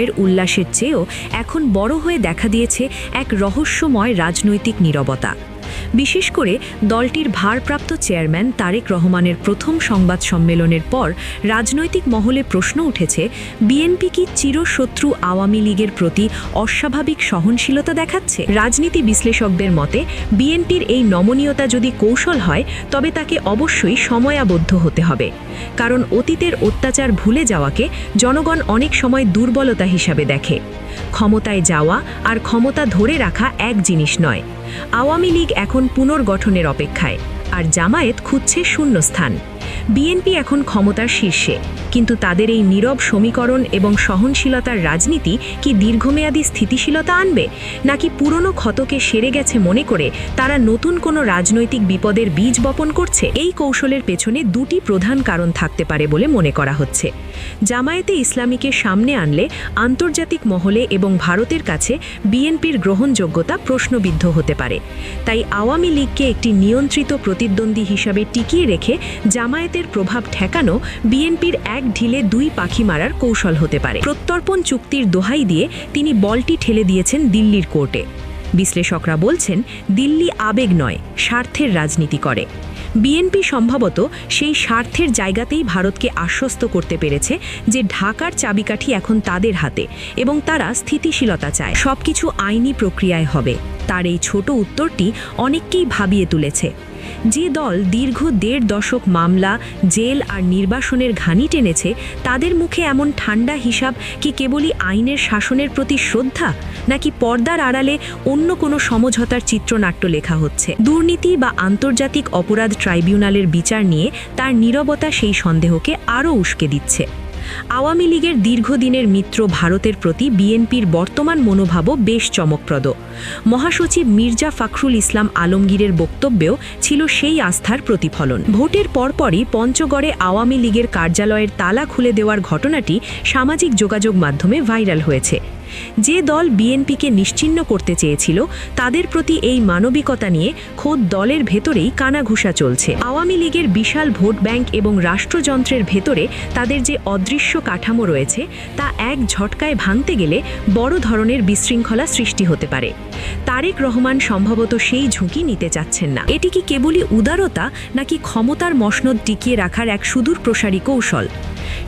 জয়ের উল্লাসের চেয়েও এখন বড় হয়ে দেখা দিয়েছে এক রহস্যময় রাজনৈতিক নীরবতা। বিশেষ করে দলটির ভারপ্রাপ্ত চেয়ারম্যান তারেক রহমানের প্রথম সংবাদ সম্মেলনের পর রাজনৈতিক মহলে প্রশ্ন উঠেছে, বিএনপি কি চিরশত্রু আওয়ামী লীগের প্রতি অস্বাভাবিক সহনশীলতা দেখাচ্ছে? রাজনীতি বিশ্লেষকদের মতে বিএনপির এই নমনীয়তা যদি কৌশল হয় তবে তাকে অবশ্যই সময়াবদ্ধ হতে হবে। কারণ অতীতের অত্যাচার ভুলে যাওয়াকে জনগণ অনেক সময় দুর্বলতা হিসাবে দেখে। ক্ষমতায় যাওয়া আর ক্ষমতা ধরে রাখা এক জিনিস নয়। আওয়ামী লীগ এখন পুনর্গঠনের অপেক্ষায়, আর জামায়াত খুঁজছে শূন্যস্থান। বিএনপি এখন ক্ষমতার শীর্ষে, কিন্তু তাদের এই নীরব সমীকরণ এবং সহনশীলতার রাজনীতি কি দীর্ঘমেয়াদী স্থিতিশীলতা আনবে, নাকি পুরনো ক্ষতকে সেরে গেছে মনে করে তারা নতুন কোনো রাজনৈতিক বিপদের বীজ বপন করছে? এই কৌশলের পেছনে দুটি প্রধান কারণ থাকতে পারে বলে মনে করা হচ্ছে। জামায়াতে ইসলামীকে সামনে আনলে আন্তর্জাতিক মহলে এবং ভারতের কাছে বিএনপির গ্রহণযোগ্যতা প্রশ্নবিদ্ধ হতে পারে। তাই আওয়ামী লীগকে একটি নিয়ন্ত্রিত প্রতিদ্বন্দ্বী হিসাবে টিকিয়ে রেখে জামায়াতের প্রভাব ঠেকানো বিএনপির এক ঢিলে দুই পাখি মারার কৌশল হতে পারে। প্রত্যর্পণ চুক্তির দোহাই দিয়ে তিনি বলটি ঠেলে দিয়েছেন দিল্লির কোর্টে। বিশ্লেষকরা বলছেন, দিল্লি আবেগ নয়, স্বার্থের রাজনীতি করে। বিএনপি সম্ভবত সেই স্বার্থের জায়গাতেই ভারতকে আশ্বস্ত করতে পেরেছে যে ঢাকার চাবিকাঠি এখন তাদের হাতে এবং তারা স্থিতিশীলতা চায়। সবকিছু আইনি প্রক্রিয়ায় হবে। তার এই ছোট উত্তরটি অনেককেই ভাবিয়ে তুলেছে। যে দল দীর্ঘ ১.৫ দশক মামলা, জেল আর নির্বাসনের ঘানি টেনেছে, তাদের মুখে এমন ঠান্ডা হিসাব কি কেবলই আইনের শাসনের প্রতি শ্রদ্ধা, নাকি পর্দার আড়ালে অন্য কোনো সমঝোতার চিত্রনাট্য লেখা হচ্ছে? দুর্নীতি বা আন্তর্জাতিক অপরাধ ট্রাইব্যুনালের বিচার নিয়ে তার নীরবতা সেই সন্দেহকে আরও উস্কে দিচ্ছে। আওয়ামী লীগের দীর্ঘদিনের মিত্র ভারতের প্রতি বিএনপির বর্তমান মনোভাবও বেশ চমকপ্রদ। মহাসচিব মির্জা ফখরুল ইসলাম আলমগীরের বক্তব্যেও ছিল সেই আস্থার প্রতিফলন। ভোটের পরপরই পঞ্চগড়ে আওয়ামী লীগের কার্যালয়ের তালা খুলে দেওয়ার ঘটনাটি সামাজিক যোগাযোগ মাধ্যমে ভাইরাল হয়েছে। যে দল বিএনপিকে নিশ্চিহ্ন করতে চেয়েছিল, তাদের প্রতি এই মানবিকতা নিয়ে খোদ দলের ভেতরেই কানাঘুষা চলছে। আওয়ামী লীগের বিশাল ভোট ব্যাংক এবং রাষ্ট্রযন্ত্রের ভেতরে তাদের যে অদৃশ্য কাঠামো রয়েছে, তা এক ঝটকায় ভাঙতে গেলে বড় ধরনের বিশৃঙ্খলা সৃষ্টি হতে পারে। তারেক রহমান সম্ভবত সেই ঝুঁকি নিতে চাচ্ছেন না। এটি কি কেবলই উদারতা, নাকি ক্ষমতার মসনদ টিকিয়ে রাখার এক সুদূর প্রসারী কৌশল?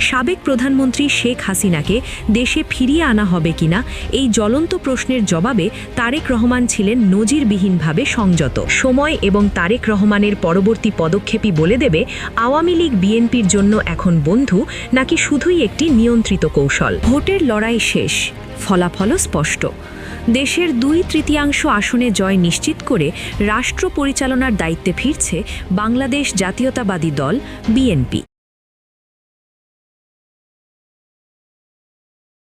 সাবেক প্রধানমন্ত্রী শেখ হাসিনাকে দেশে ফিরিয়ে আনা হবে কিনা, এই জ্বলন্ত প্রশ্নের জবাবে তারেক রহমান ছিলেন নজিরবিহীনভাবে সংযত। সময় এবং তারেক রহমানের পরবর্তী পদক্ষেপই বলে দেবে আওয়ামী লীগ বিএনপির জন্য এখন বন্ধু, নাকি শুধুই একটি নিয়ন্ত্রিত কৌশল। ভোটের লড়াই শেষ, ফলাফলও স্পষ্ট। দেশের 2/3 আসনে জয় নিশ্চিত করে রাষ্ট্র পরিচালনার দায়িত্বে ফিরছে বাংলাদেশ জাতীয়তাবাদী দল বিএনপি।